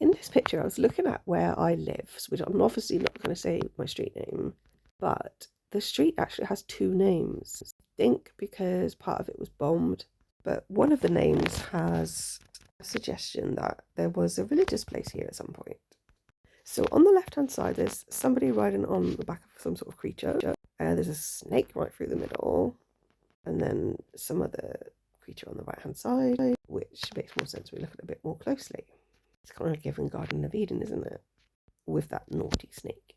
In this picture, I was looking at where I live, which I'm obviously not going to say my street name, but the street actually has two names. I think because part of it was bombed, but one of the names has a suggestion that there was a religious place here at some point. So on the left-hand side, there's somebody riding on the back of some sort of creature. There's a snake right through the middle, and then some other creature on the right-hand side, which makes more sense when we look at it a bit more closely. It's kind of given Garden of Eden, isn't it? With that naughty snake.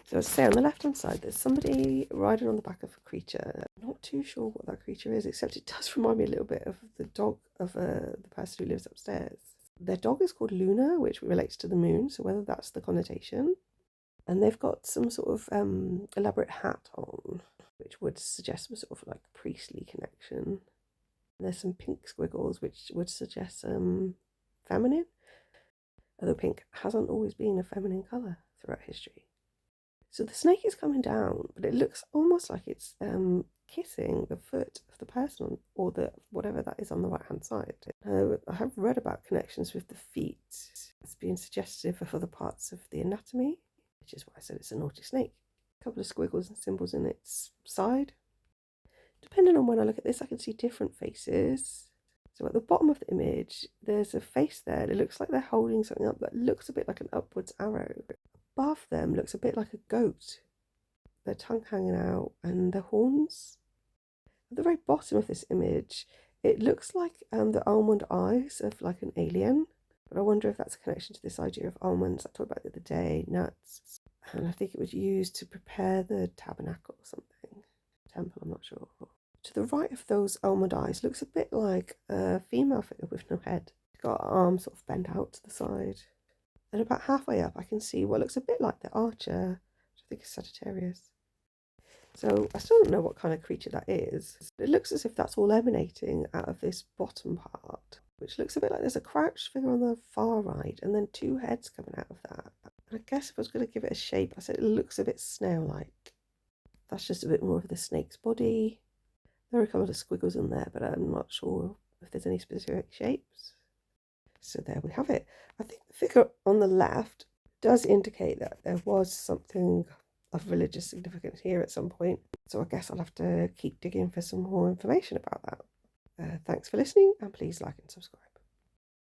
So as I say, on the left-hand side, there's somebody riding on the back of a creature. I'm not too sure what that creature is, except it does remind me a little bit of the dog of the person who lives upstairs. Their dog is called Luna, which relates to the moon, so whether that's the connotation. And they've got some sort of elaborate hat on, which would suggest some sort of like priestly connection. And there's some pink squiggles, which would suggest feminine. Although pink hasn't always been a feminine colour throughout history. So the snake is coming down, but it looks almost like it's kissing the foot of the person or the whatever that is on the right hand side. I have read about connections with the feet as being suggestive of other parts of the anatomy, which is why I said it's a naughty snake. A couple of squiggles and symbols in its side. Depending on when I look at this, I can see different faces. So at the bottom of the image, there's a face there. It looks like they're holding something up that looks a bit like an upwards arrow. Above them looks a bit like a goat. Their tongue hanging out and their horns. At the very bottom of this image, it looks like the almond eyes of like an alien. But I wonder if that's a connection to this idea of almonds I talked about the other day, nuts. And I think it was used to prepare the tabernacle or something. Temple, I'm not sure. To the right of those almond eyes looks a bit like a female figure with no head. She's got her arms sort of bent out to the side. And about halfway up I can see what looks a bit like the archer, which I think is Sagittarius. So I still don't know what kind of creature that is. It looks as if that's all emanating out of this bottom part, which looks a bit like there's a crouched figure on the far right and then two heads coming out of that. And I guess if I was going to give it a shape, I said it looks a bit snail-like. That's just a bit more of the snake's body. There are a couple of squiggles in there, but I'm not sure if there's any specific shapes. So there we have it. I think the figure on the left does indicate that there was something of religious significance here at some point. So I guess I'll have to keep digging for some more information about that. Thanks for listening, and please like and subscribe.